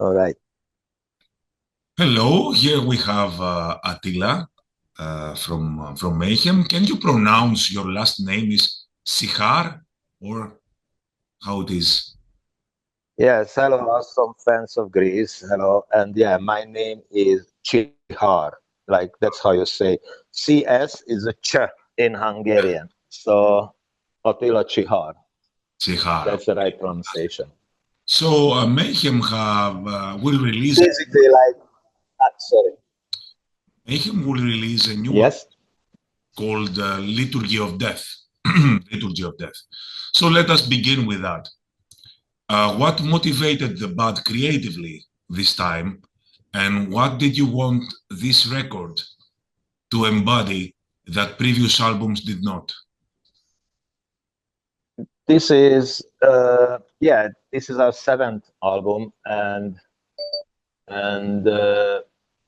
All right. Hello, here we have Attila from MAYHEM. Can you pronounce your last name is Csihar or how it is? Yes, hello, awesome fans of Greece. Hello. And yeah, my name is Csihar. Like that's how you say. CS is a ch in Hungarian. So Attila Csihar. Csihar. That's the right pronunciation. So MAYHEM will release Basically, like, sorry. MAYHEM will release a new one Yes. called Liturgy of Death. Liturgy of Death. So let us begin with that. What motivated the band creatively this time, and what did you want this record to embody that previous albums did not? This is yeah, this is our seventh album, and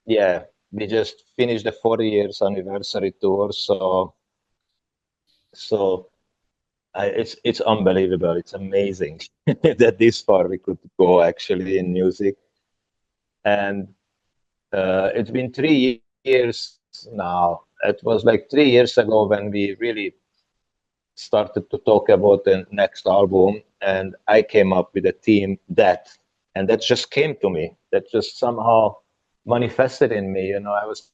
yeah, we just finished the 40 years anniversary tour, so it's unbelievable. It's amazing that this far we could go actually in music, and it's been 3 years now. It was like 3 years ago when we really started to talk about the next album, and I came up with a theme and that just came to me. That just somehow manifested in me. You know, I was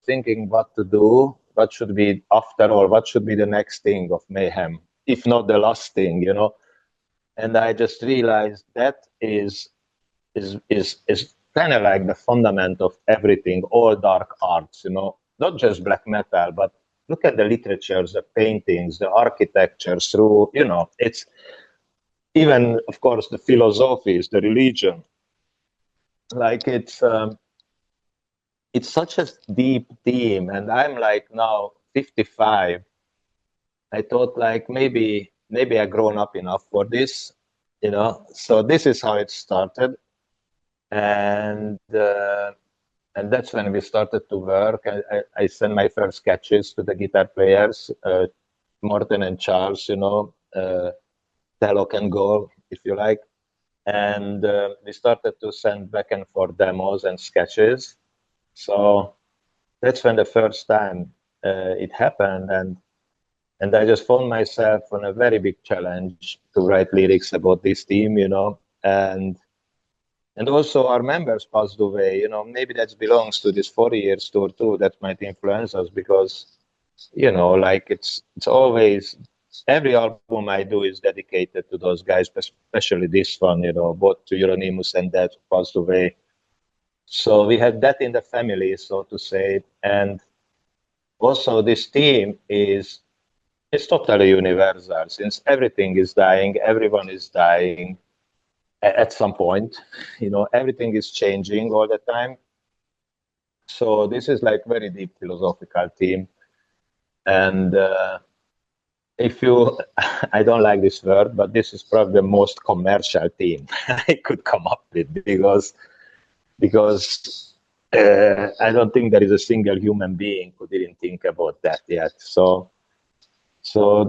thinking what to do, what should be after all, what should be the next thing of Mayhem, if not the last thing, you know. And I just realized that is kind of like the fundament of everything, all dark arts, you know, not just black metal, but look at the literatures, the paintings, the architecture through, you know, it's even, of course, the philosophies, the religion. Like it's such a deep theme, and I'm like now 55. I thought like maybe I grown up enough for this, you know. So this is how it started, and that's when we started to work. I sent my first sketches to the guitar players, Morten and Charles, you know, Telok and Gol, if you like. And we started to send back and forth demos and sketches. So that's when the first time it happened. And I just found myself on a very big challenge to write lyrics about this theme, you know. And also our members passed away, you know, maybe that belongs to this 40 years tour too, that might influence us because, you know, like it's always, every album I do is dedicated to those guys, especially this one, you know, both to Euronymous and Dad who passed away. So we had that in the family, so to say. And also this theme it's totally universal since everything is dying, everyone is dying at some point, you know, everything is changing all the time. So this is like very deep philosophical theme. And if you, I don't like this word, but this is probably the most commercial theme I could come up with because I don't think there is a single human being who didn't think about that yet. So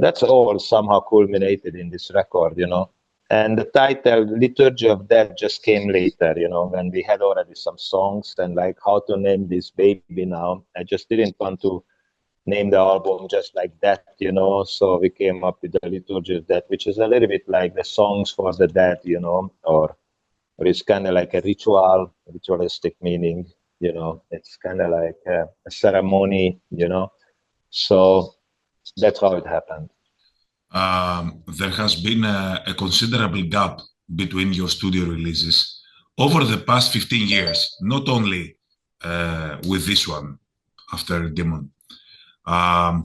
that's all somehow culminated in this record, you know. And the title Liturgy of Death just came later, you know, when we had already some songs and like how to name this baby now. I just didn't want to name the album just like that, you know. So we came up with the Liturgy of Death, which is a little bit like the songs for the dead, you know, or it's kind of like a ritualistic meaning, you know. It's kind of like a ceremony, you know. So that's how it happened. There has been a considerable gap between your studio releases over the past 15 years, not only with this one after Demon. How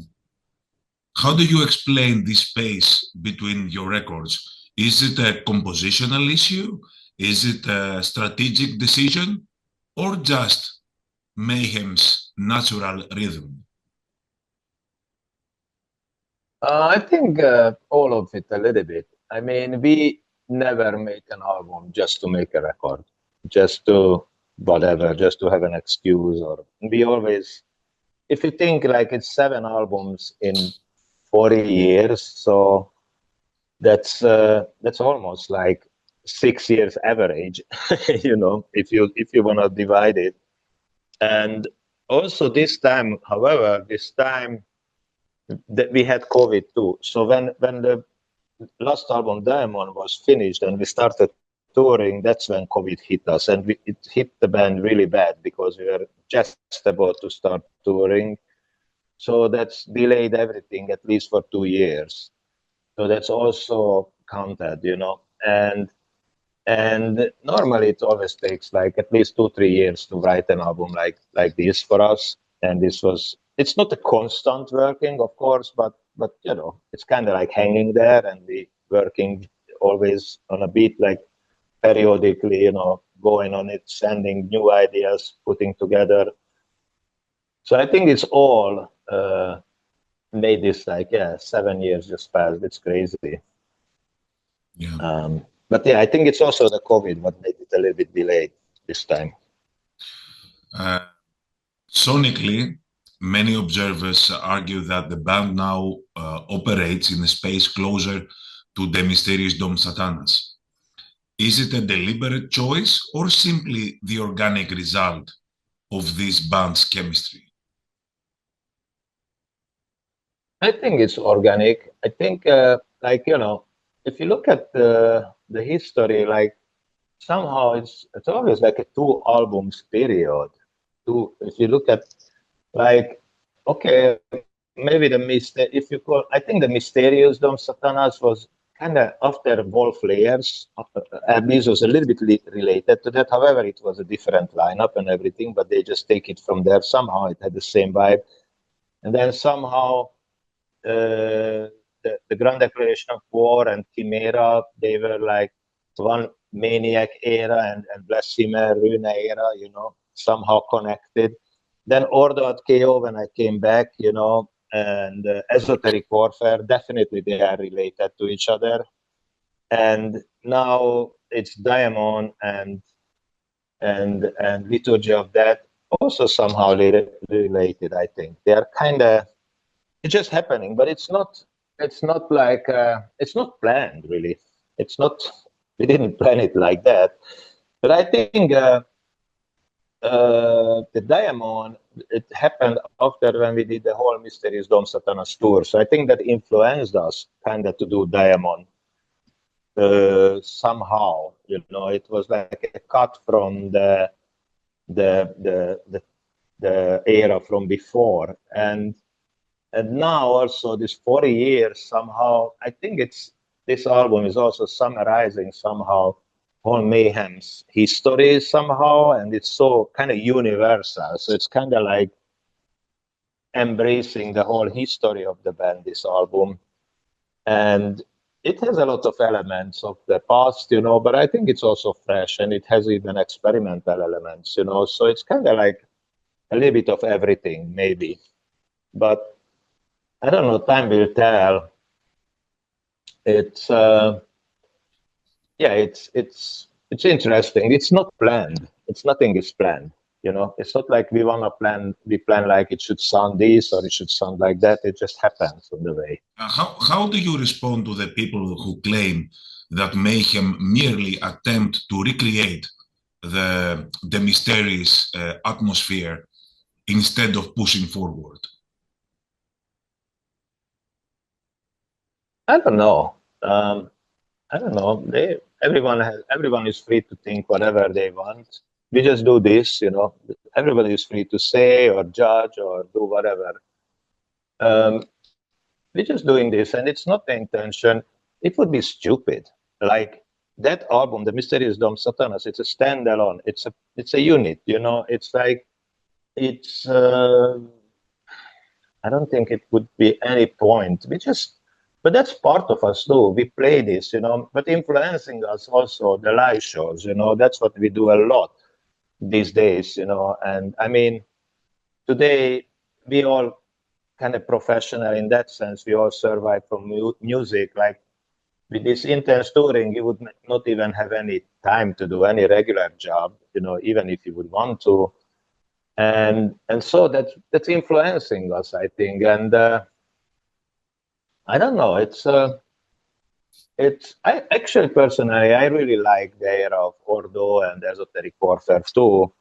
do you explain this space between your records? Is it a compositional issue? Is it a strategic decision? Or just Mayhem's natural rhythm? I think all of it a little bit. I mean, we never make an album just to make a record, just to whatever, just to have an excuse. Or we always, if you think like it's 7 albums in 40 years, so that's almost like 6 years average, you know, if you want to divide it. And also this time, however, that we had COVID too. So when the last album Diamond was finished and we started touring, that's when COVID hit us, and it hit the band really bad because we were just about to start touring. So that's delayed everything at least for 2 years. So that's also counted, you know. And normally it always takes like at least 2-3 years to write an album like this for us. And it's not a constant working, of course, but you know, it's kind of like hanging there, and we working always on a beat, like periodically, you know, going on it, sending new ideas, putting together. So I think it's all made this like 7 years just passed. It's crazy. Yeah. But yeah, I think it's also the COVID what made it a little bit delayed this time. Sonically, many observers argue that the band now operates in a space closer to the mysterious Dom Satanas. Is it a deliberate choice or simply the organic result of this band's chemistry? I think it's organic. I think, like, you know, if you look at the history, like somehow it's always like a 2 albums period. If you look at like, okay, maybe if you call, I think the Mysterious Dom Satanas was kind of after Wolf Layers. Abyss was a little bit related to that. However, it was a different lineup and everything, but they just take it from there. Somehow it had the same vibe. And then somehow the Grand Declaration of War and Chimera, they were like one Maniac era and Blasphemer Rune era, you know, somehow connected. Then Ordo at KO, when I came back, you know, and Esoteric Warfare, definitely they are related to each other. And now it's Diamond and Liturgy of Death, also somehow related, I think. They are kind of, it's just happening, but it's not like it's not planned, really. It's not, we didn't plan it like that. But I think the Diamond, it happened after when we did the whole Mysterious Dom Satanas tour. So I think that influenced us kind of to do Diamond somehow. You know, it was like a cut from the era from before, and now also this 40 years somehow, I think this album is also summarizing somehow whole Mayhem's history somehow, and it's so kind of universal. So it's kind of like embracing the whole history of the band, this album. And it has a lot of elements of the past, you know, but I think it's also fresh, and it has even experimental elements, you know. So it's kind of like a little bit of everything, maybe. But I don't know, time will tell. It's it's interesting. It's not planned. Nothing is planned. You know, it's not like we plan like it should sound this or it should sound like that. It just happens on the way. How do you respond to the people who claim that Mayhem merely attempt to recreate the mysterious atmosphere instead of pushing forward? I don't know. I don't know. Everyone is free to think whatever they want. We just do this, you know. Everybody is free to say or judge or do whatever. We're just doing this, and it's not the intention. It would be stupid. Like that album, The Mysterious Dom Satanas, it's a standalone. It's a unit, you know. It's like it's. I don't think it would be any point. But that's part of us too. We play this, you know, but influencing us also the live shows, you know, that's what we do a lot these days, you know. And I mean, today we all kind of professional in that sense. We all survive from music. Like with this intense touring, you would not even have any time to do any regular job, you know, even if you would want to. And so that's influencing us, I think. And I don't know. I actually personally, I really like the era of Ordo and esoteric warfare too.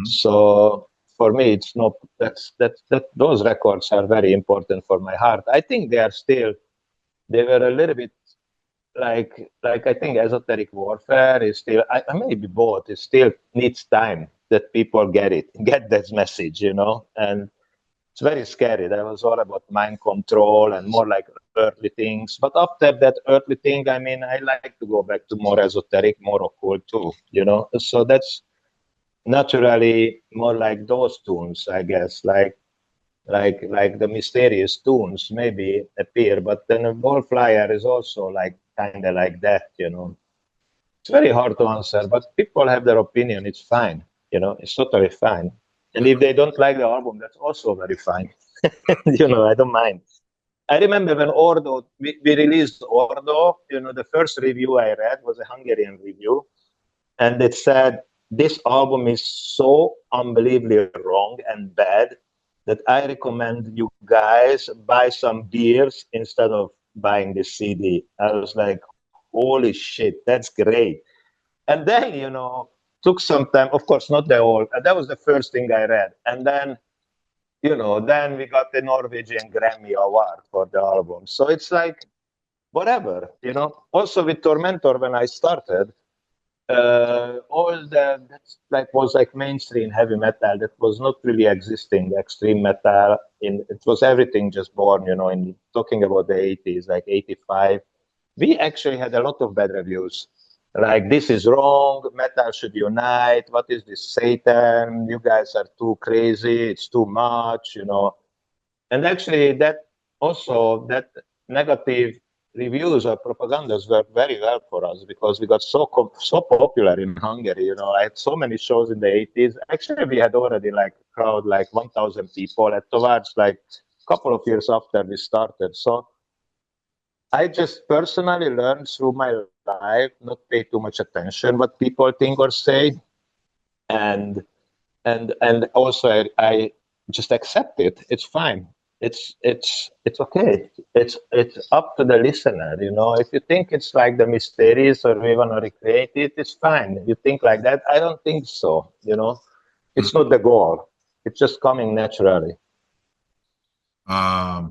So for me, it's not that those records are very important for my heart. I think they were a little bit like I think esoteric warfare is still I maybe both. It still needs time that people get this message, and it's very scary. That was all about mind control and more like earthly things. But after that earthly thing, I mean, I like to go back to more esoteric, more occult too, So that's naturally more like those tunes, I guess, like the mysterious tunes maybe appear, but then a ball flyer is also like kind of like that. It's very hard to answer, but people have their opinion. It's fine, it's totally fine. And if they don't like the album, that's also very fine. I don't mind. I remember when Ordo, we released Ordo, the first review I read was a Hungarian review, and it said, this album is so unbelievably wrong and bad that I recommend you guys buy some beers instead of buying the CD. I was like, holy shit, that's great. And then, took some time, of course, not the whole, that was the first thing I read. And then, then we got the Norwegian Grammy Award for the album. So it's like, whatever, Also with Tormentor, when I started, all that was like mainstream heavy metal that was not really existing extreme metal it was everything just born in talking about the 80s, like 85. We actually had a lot of bad reviews, like this is wrong, metal should unite, what is this Satan, you guys are too crazy, it's too much. And actually that negative reviews or propagandas worked very well for us because we got so popular in Hungary. I had so many shows in the 80s. Actually, we had already like crowd like 1,000 people at towards like a couple of years after we started. So I just personally learned through my life not pay too much attention what people think or say, and also I just accept it. It's fine. It's okay. It's up to the listener. If you think it's like the mysterious or we want to recreate it, it's fine. You think like that. I don't think so. It's not the goal. It's just coming naturally. The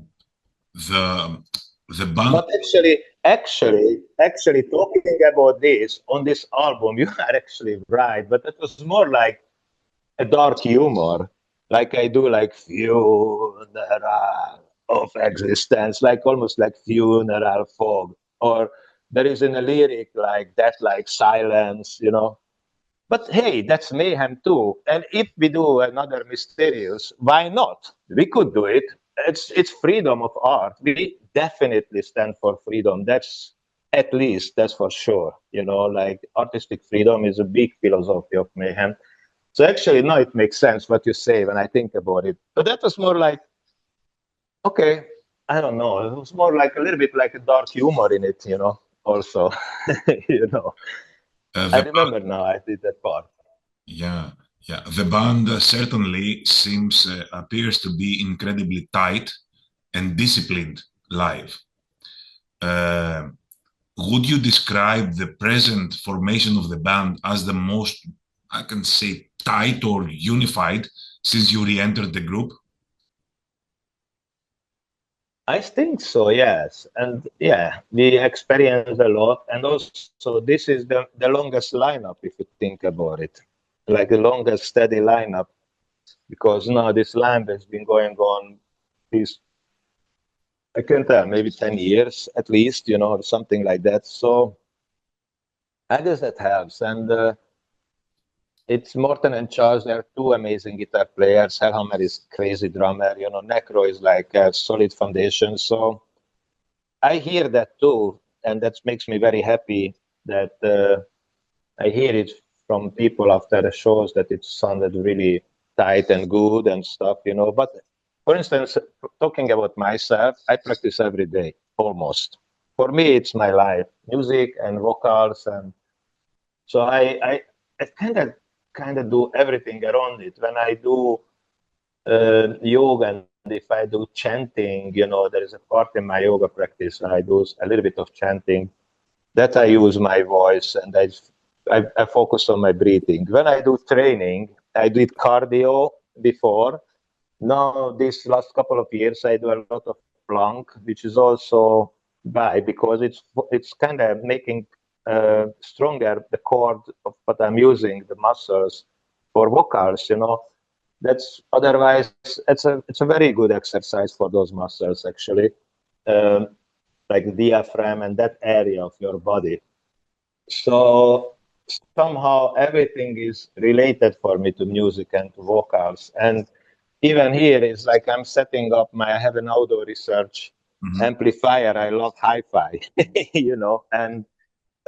band. But actually, talking about this on this album, you are actually right. But it was more like a dark humor, like I do, like funeral of existence, like almost like funeral fog. Or there is in a lyric like that, like silence. But hey, that's mayhem too. And if we do another mysterious, why not? We could do it. It's freedom of art. We definitely stand for freedom. That's for sure. Like artistic freedom is a big philosophy of mayhem. So actually, no, it makes sense what you say when I think about it. But that was more like, okay, I don't know. It was more like a little bit like a dark humor in it, also. I remember now I did that part. Yeah. The band certainly appears to be incredibly tight and disciplined live. Would you describe the present formation of the band as the most, I can say, tight or unified since you re-entered the group? I think so, yes. And yeah, we experienced a lot. And also, this is the longest lineup, if you think about it, like the longest steady lineup, because now this line has been going on these, I can tell, maybe 10 years at least, something like that. So I guess that helps. And it's Morten and Charles. They're two amazing guitar players. Hellhammer is crazy drummer. Necro is like a solid foundation. So I hear that too, and that makes me very happy that I hear it from people after the shows that it sounded really tight and good and stuff. But for instance, talking about myself, I practice every day, almost. For me, it's my life, music and vocals, and so I kind of do everything around it. When I do yoga and if I do chanting, there is a part in my yoga practice. I do a little bit of chanting. that I use my voice, and I focus on my breathing. When I do training, I did cardio before. Now, this last couple of years, I do a lot of plank, which is also bad because it's kind of making stronger the cord of what I'm using, the muscles for vocals. You know, that's otherwise it's a very good exercise for those muscles actually, like the diaphragm and that area of your body. So somehow everything is related for me to music and to vocals. And even here is like I'm setting up I have an outdoor research amplifier. I love hi-fi, you know, and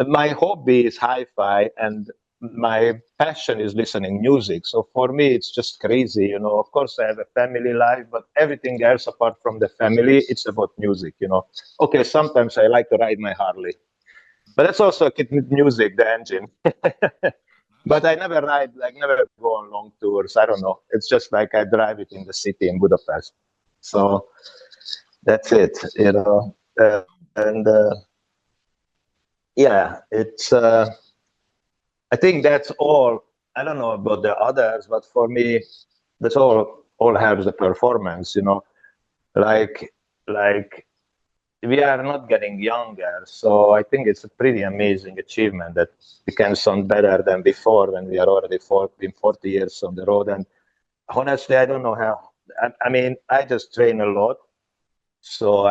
my hobby is hi-fi and my passion is listening music. So for me, it's just crazy, you know. Of course, I have a family life, but everything else apart from the family, it's about music, you know. Okay, sometimes I like to ride my Harley, but that's also music, the engine. But I never ride, like never go on long tours. I don't know. It's just like I drive it in the city in Budapest. So that's it, you know. And yeah, it's. I think that's all. I don't know about the others, but for me, that's all helps the performance. You know, like we are not getting younger, so I think it's a pretty amazing achievement that we can sound better than before when we are already 40 years on the road. And honestly, I don't know how. I mean, I just train a lot. So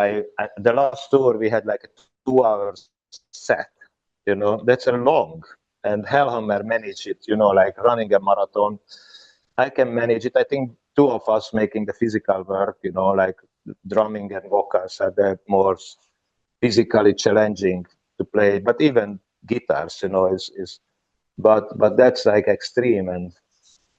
the last tour we had like a 2 hour set. You know, that's a long. And Hellhammer managed it. You know, like running a marathon. I can manage it. I think two of us making the physical work. You know, like drumming and vocals are the more physically challenging to play, but even guitars, you know, but that's like extreme, and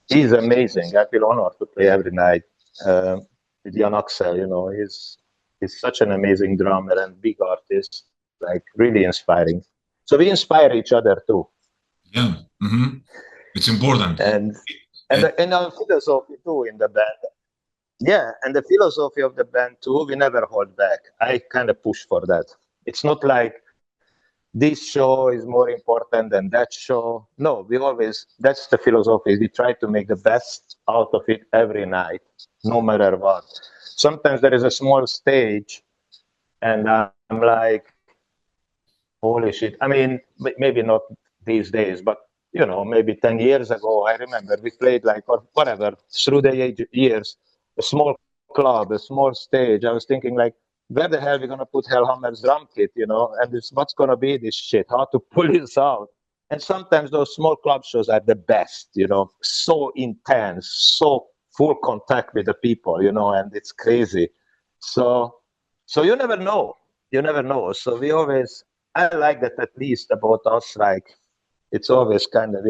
he's amazing. I feel honored to play every night with Jan Axel. You know, he's such an amazing drummer and big artist, like really inspiring. So we inspire each other too. Yeah, it's important. And our philosophy too in the band. Yeah, and the philosophy of the band too, we never hold back. I kind of push for that. It's not like this show is more important than that show. No, that's the philosophy. We try to make the best out of it every night, no matter what. Sometimes there is a small stage, and I'm like, holy shit. I mean, maybe not these days, but you know, maybe 10 years ago, I remember we played like, or whatever, through the years, a small club, a small stage. I was thinking like, where the hell are we going to put Hellhammer's drum kit, you know? And what's going to be this shit? How to pull this out? And sometimes those small club shows are the best, you know, so intense, so full contact with the people, you know, and it's crazy. So you never know. You never know. So I like that at least about us, like, it's always kind of,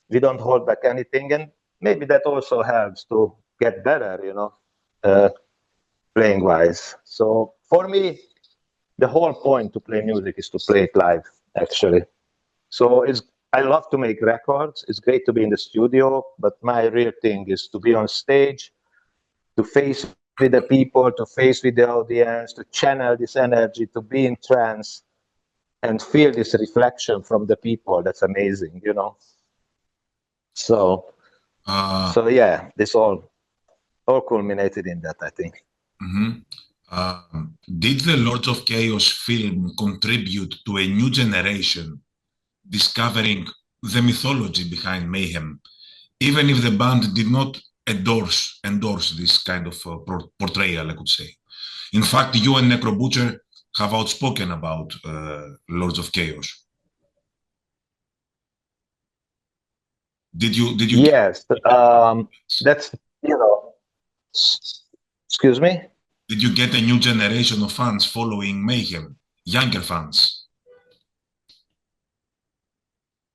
we don't hold back anything. And maybe that also helps to get better, you know, playing wise. So for me, the whole point to play music is to play it live, actually. So I love to make records. It's great to be in the studio, but my real thing is to be on stage, to face with the people, to face with the audience, to channel this energy, to be in trance and feel this reflection from the people. That's amazing, you know. So yeah, this all culminated in that, I think. Did the Lords of Chaos film contribute to a new generation discovering the mythology behind Mayhem, even if the band did not endorse this kind of portrayal, I could say? In fact, you and Necro Butcher have outspoken about Lords of Chaos. Did you? Yes, that's, you know. Excuse me? Did you get a new generation of fans following Mayhem, younger fans?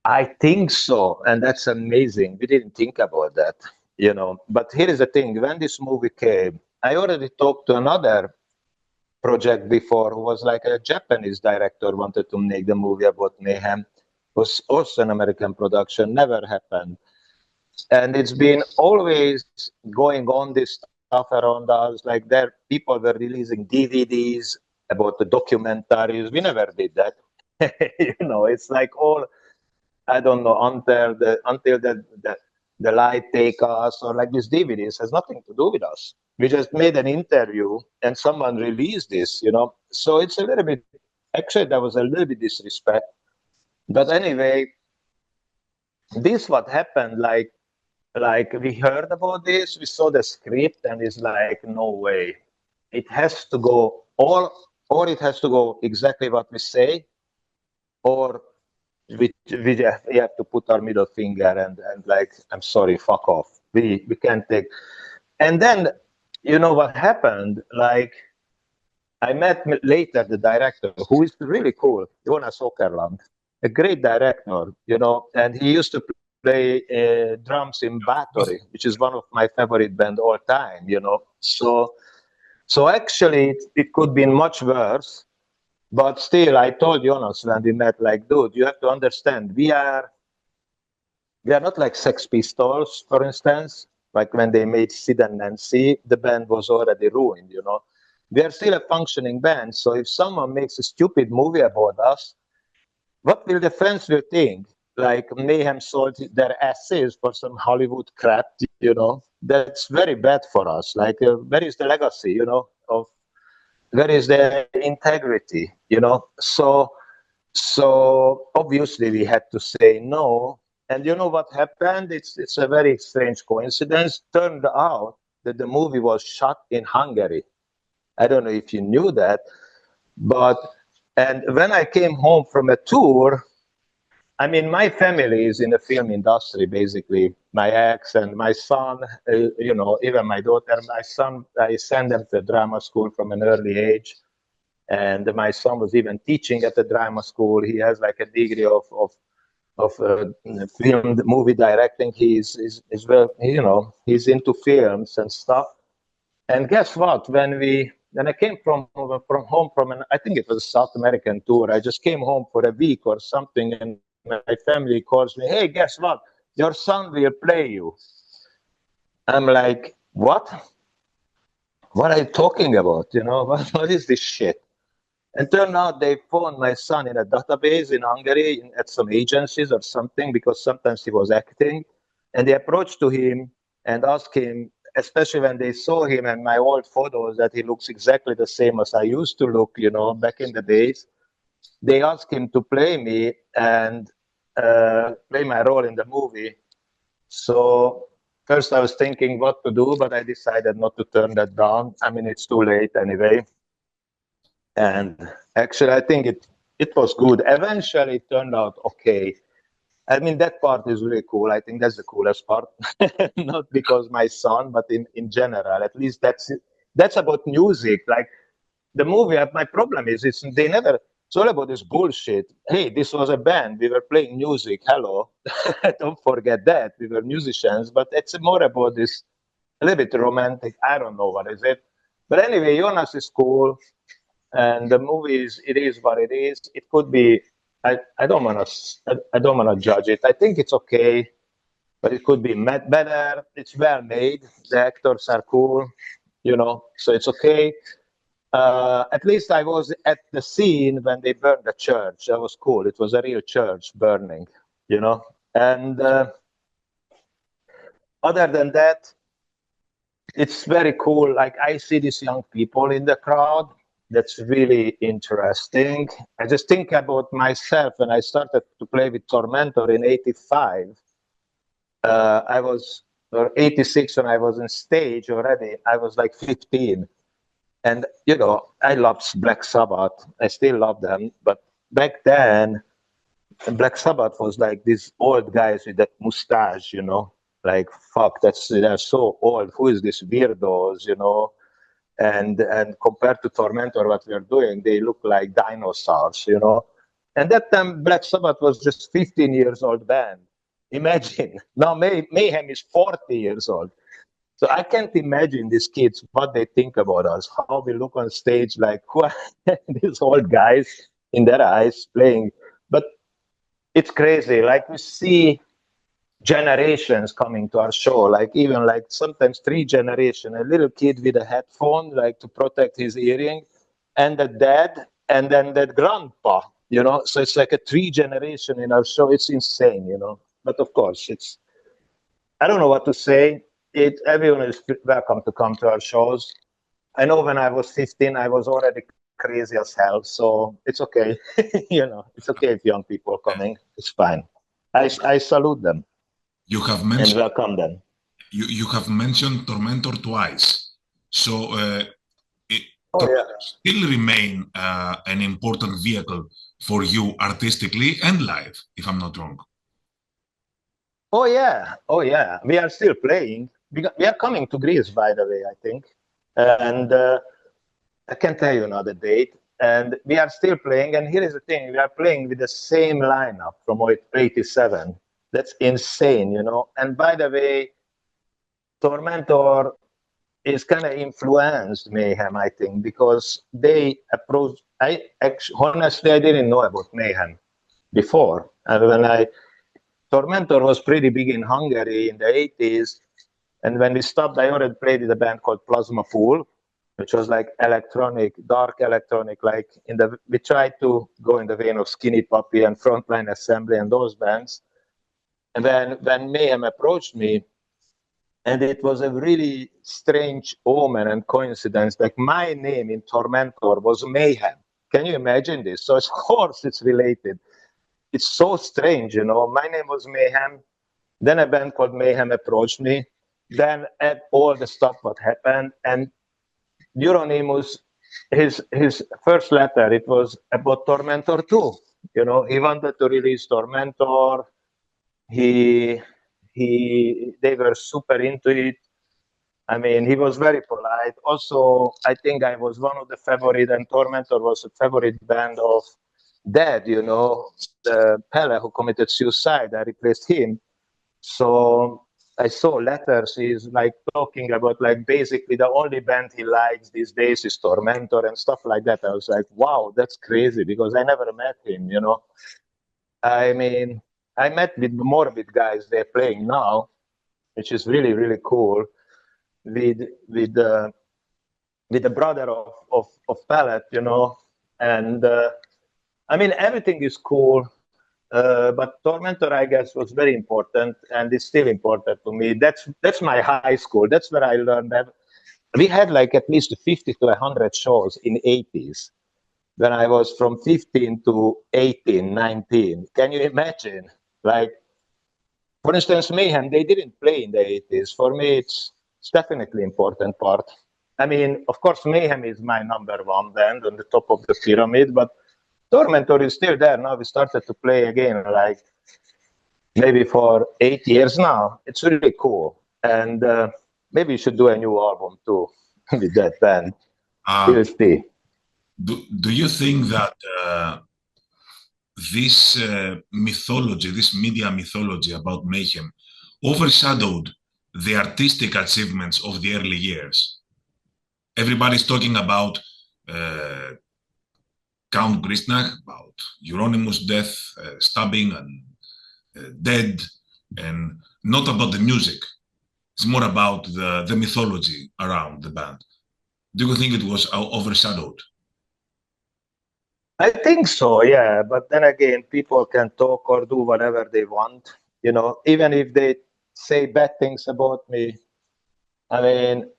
I think so, and that's amazing. We didn't think about that, you know. But here is the thing: when this movie came, I already talked to another project before who was like a Japanese director, wanted to make the movie about Mayhem. It was also an American production, never happened. And it's been always going on, this stuff around us, like people were releasing DVDs about the documentaries. We never did that. You know, it's like all, I don't know, until the light take us, or like this DVDs has nothing to do with us. We just made an interview and someone released this, you know. So it's a little bit, actually there was a little bit disrespect. But anyway, this what happened, like we heard about this, we saw the script, and it's like, no way. It has to go, or it has to go exactly what we say, or we have to put our middle finger and like, I'm sorry, fuck off. We can't take. And then, you know what happened? Like, I met later the director, who is really cool, Jonas Åkerland, a great director, you know, and he used to play drums in Bathory, which is one of my favorite band all time, you know. So actually, it could be much worse. But still, I told Jonas when we met, like, dude, you have to understand, we are not like Sex Pistols, for instance. Like when they made Sid and Nancy, the band was already ruined, you know. We are still a functioning band, so if someone makes a stupid movie about us, what will the fans will think? Like Mayhem sold their asses for some Hollywood crap, you know. That's very bad for us. Like, where is the legacy, you know, of where is the integrity, you know? So obviously we had to say no. And you know what happened? It's a very strange coincidence. Turned out that the movie was shot in Hungary. I don't know if you knew that, and when I came home from a tour, I mean, my family is in the film industry, basically. My ex and my son, you know, even my daughter, my son, I sent them to drama school from an early age. And my son was even teaching at the drama school. He has like a degree of film, movie directing. He's well, you know, he's into films and stuff. And guess what? When I came from home from I think it was a South American tour. I just came home for a week or something, and my family calls me, hey, guess what? Your son will play you. I'm like, what? What are you talking about? You know, what is this shit? And turned out they found my son in a database in Hungary at some agencies or something, because sometimes he was acting. And they approached to him and asked him, especially when they saw him and my old photos, that he looks exactly the same as I used to look, you know, back in the days. They asked him to play me and play my role in the movie. So first I was thinking what to do, but I decided not to turn that down. I mean, it's too late anyway. And actually, I think it was good. Eventually, it turned out okay. I mean, that part is really cool. I think that's the coolest part. Not because my son, but in general. At least that's about music. Like the movie, my problem is it's all about this bullshit. Hey, this was a band. We were playing music. Hello. Don't forget that. We were musicians. But it's more about this, a little bit romantic. I don't know what is it. But anyway, Jonas is cool. And the movie it is what it is. It could be. I don't wanna judge it. I think it's okay, but it could be better. It's well made. The actors are cool, you know. So it's okay. At least I was at the scene when they burned the church. That was cool. It was a real church burning, you know. And other than that, it's very cool. Like I see these young people in the crowd. That's really interesting. I just think about myself when I started to play with Tormentor in '85. I was, or '86 when I was on stage already. I was like 15. And, you know, I loved Black Sabbath. I still love them. But back then, Black Sabbath was like these old guys with that mustache, you know, like, fuck, they're so old. Who is this weirdos, you know? And compared to Tormentor, what we are doing, they look like dinosaurs, you know. And that time, Black Sabbath was just 15 years old band. Imagine. Now Mayhem is 40 years old. So I can't imagine these kids, what they think about us, how we look on stage, like, who are these old guys in their eyes playing. But it's crazy. Like we see generations coming to our show, like even like sometimes 3 generations, a little kid with a headphone, like to protect his hearing, and the dad, and then that grandpa, you know, so it's like a 3 generation in our show. It's insane, you know, but of course it's, I don't know what to say. Everyone is welcome to come to our shows. I know when I was 15, I was already crazy as hell, so it's okay. You know, it's okay if young people coming. It's fine. I salute them You have and mentioned welcome them. you have mentioned Tormentor twice, so Oh yeah. still remain an important vehicle for you artistically and live, if I'm not wrong. Oh yeah. Oh yeah. We are still playing. We are coming to Greece, by the way, I think, and I can tell you another date. And we are still playing. And here is the thing: we are playing with the same lineup from '87. That's insane, you know. And by the way, Tormentor is kind of influenced Mayhem, I think, because they approached. I actually, honestly, I didn't know about Mayhem before, and when Tormentor was pretty big in Hungary in the '80s, and when we stopped, I already played with a band called Plasma Fool, which was like electronic, dark electronic. Like we tried to go in the vein of Skinny Puppy and Frontline Assembly and those bands. And when Mayhem approached me, and it was a really strange omen and coincidence. Like my name in Tormentor was Mayhem. Can you imagine this? So of course it's related. It's so strange, you know. My name was Mayhem. Then a band called Mayhem approached me. Then all the stuff what happened, and Euronymous, his first letter, it was about Tormentor 2. You know, he wanted to release Tormentor. They were super into it. I mean, he was very polite. Also, I think I was one of the favorite, and Tormentor was a favorite band of Dead, you know, the Pele who committed suicide. I replaced him. So I saw letters. He's like talking about like basically the only band he likes these days is Tormentor and stuff like that. I was like, wow, that's crazy because I never met him, you know. I mean, I met with Morbid guys they're playing now, which is really, really cool. With the brother of Pallet, you know, and I mean everything is cool, but Tormentor, I guess, was very important, and it's still important to me. That's my high school. That's where I learned that. We had like at least 50 to 100 shows in '80s when I was from 15 to 18, 19. Can you imagine? Like, for instance, Mayhem, they didn't play in the '80s. For me, it's definitely important part. I mean, of course, Mayhem is my number one band on the top of the pyramid, but Tormentor is still there. Now we started to play again, like maybe for 8 years now. It's really cool. And maybe you should do a new album too with that band. We'll see. Do you think that this mythology, this media mythology about Mayhem overshadowed the artistic achievements of the early years? Everybody's talking about Count Gristnach, about Euronymous' death, stabbing, and dead, and not about the music. It's more about the mythology around the band. Do you think it was overshadowed? I think so, yeah. But then again, people can talk or do whatever they want. You know, even if they say bad things about me. I mean,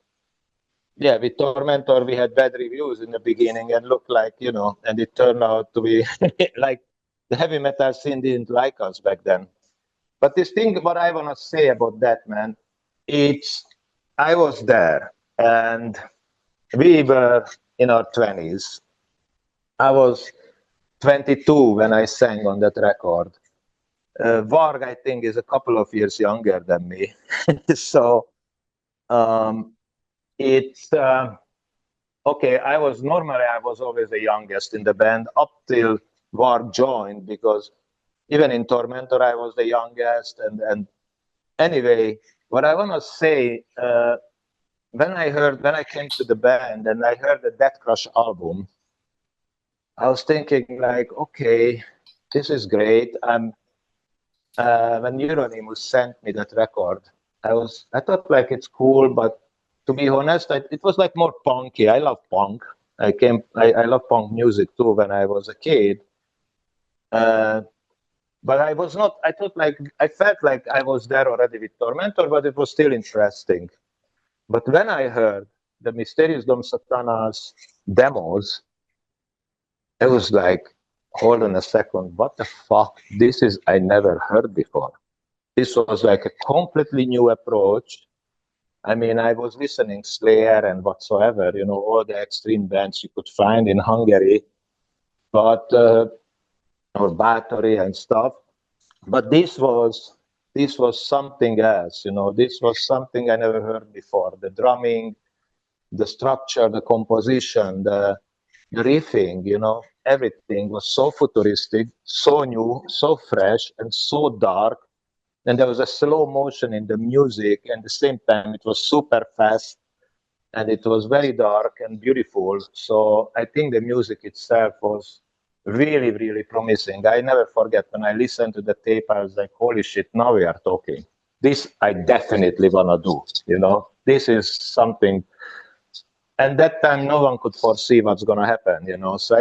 yeah, with Tormentor, we had bad reviews in the beginning and looked like, you know, and it turned out to be like the heavy metal scene didn't like us back then. But this thing, what I want to say about that, man, I was there and we were in our 20s. I was 22 when I sang on that record. Varg, I think, is a couple of years younger than me. So it's okay. I was always the youngest in the band up till Varg joined, because even in Tormentor I was the youngest. And anyway, what I want to say, when I came to the band and I heard the Death Crush album, I was thinking like, okay, this is great. When Euronymous sent me that record, I thought like it's cool, but to be honest, it was like more punky. I love punk. I love punk music too when I was a kid. But I was not, I thought like, I felt like I was there already with Tormentor, but it was still interesting. But when I heard the Mysterious Dom Satanas demos, it was like, hold on a second, what the fuck? This is, I never heard before. This was like a completely new approach. I mean, I was listening Slayer and whatsoever, you know, all the extreme bands you could find in Hungary, but, or Bathory and stuff. But this was something else, you know, this was something I never heard before. The drumming, the structure, the composition, the riffing, you know, everything was so futuristic, so new, so fresh, and so dark. And there was a slow motion in the music, and at the same time, it was super fast, and it was very dark and beautiful. So I think the music itself was really, really promising. I never forget when I listened to the tape, I was like, holy shit, now we are talking. This I definitely want to do, you know, this is something. And that time, no one could foresee what's going to happen, you know. So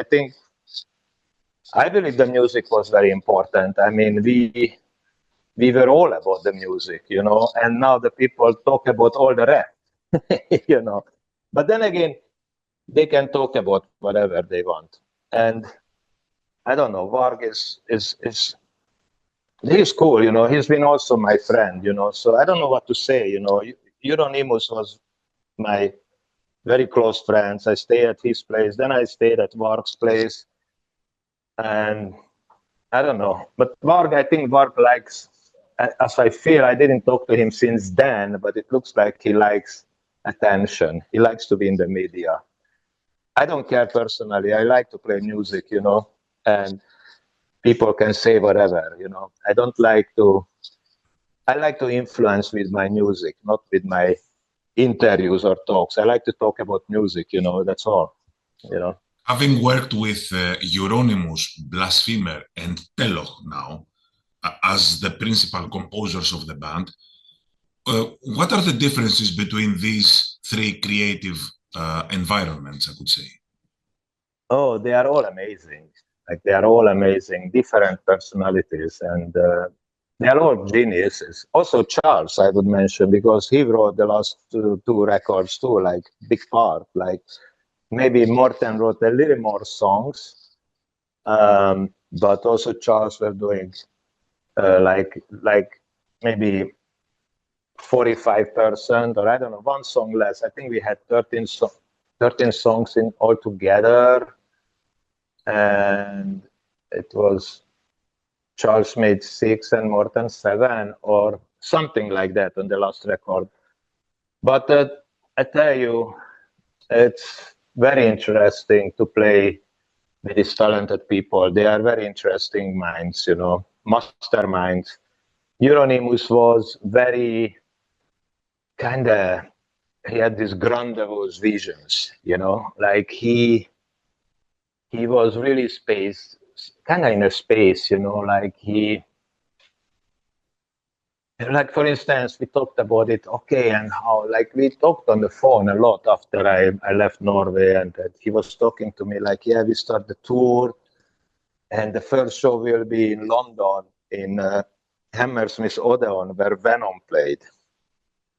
I believe the music was very important. I mean, we were all about the music, you know, and now the people talk about all the rest, you know. But then again, they can talk about whatever they want. And I don't know, Varg he's cool, you know, he's been also my friend, you know, so I don't know what to say, you know. Euronymous was my very close friends. I stayed at his place, then I stayed at Varg's place, and I don't know. But Varg, I think Varg likes, as I feel, I didn't talk to him since then, but it looks like he likes attention. He likes to be in the media. I don't care personally. I like to play music, you know, and people can say whatever, you know. I like to influence with my music, not with my interviews or talks. I like to talk about music, you know, that's all, you know. Having worked with Euronymous, Blasphemer, and Teloch now, as the principal composers of the band, what are the differences between these three creative environments, I could say? Oh, they are all amazing. Like, they are all amazing, different personalities, and they are all geniuses. Also, Charles, I would mention, because he wrote the last two records too, like, big part. Like, maybe Morten wrote a little more songs, but also Charles were doing like maybe 45%, or I don't know, one song less. I think we had 13 songs in all together, and it was Charles made 6 and Morten 7 or something like that on the last record. But I tell you, it's very interesting to play with these talented people. They are very interesting minds, you know, masterminds. Euronymous was very kind of, he had these grandiose visions, you know, like he was really kind of in a space, you know, like like, for instance, we talked about it, okay, and how, like, we talked on the phone a lot after I left Norway, and he was talking to me like, yeah, we start the tour, and the first show will be in London, in Hammersmith Odeon, where Venom played.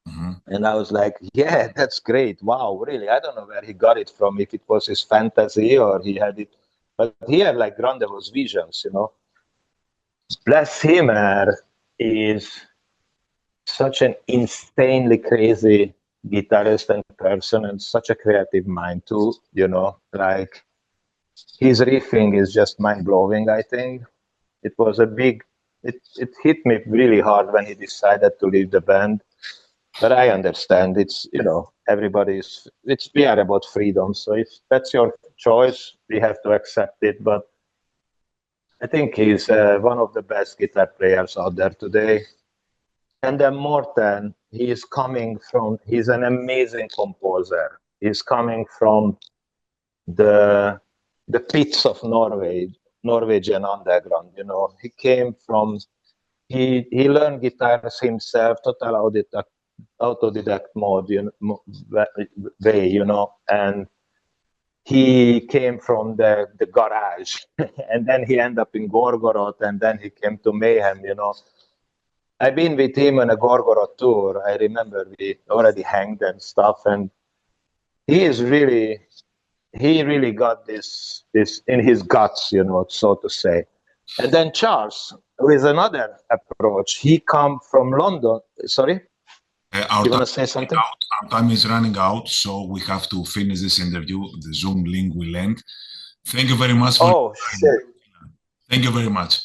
Mm-hmm. And I was like, yeah, that's great. Wow, really? I don't know where he got it from, if it was his fantasy or he had it, but he had like grandiose visions, you know. Blasphemer is such an insanely crazy guitarist and person, and such a creative mind too, you know, like his riffing is just mind-blowing. I think it was it hit me really hard when he decided to leave the band, but I understand. It's, you know, we are about freedom, so if that's your choice, we have to accept it. But I think he's one of the best guitar players out there today. And then Morten, he's an amazing composer. He's coming from the pits of Norwegian underground, you know. He came from, he learned guitars himself, total autodidact mode, way, you know, and he came from the garage, and then he ended up in Gorgorod, and then he came to MAYHEM, you know. I've been with him on a Gorgorod tour. I remember we already hanged and stuff, and he really got this in his guts, you know, so to say. And then Charles, with another approach, he come from London. Sorry? You want to say something? Our time is running out, so we have to finish this interview. The Zoom link will end. Thank you very much. Oh, shit. Thank you very much.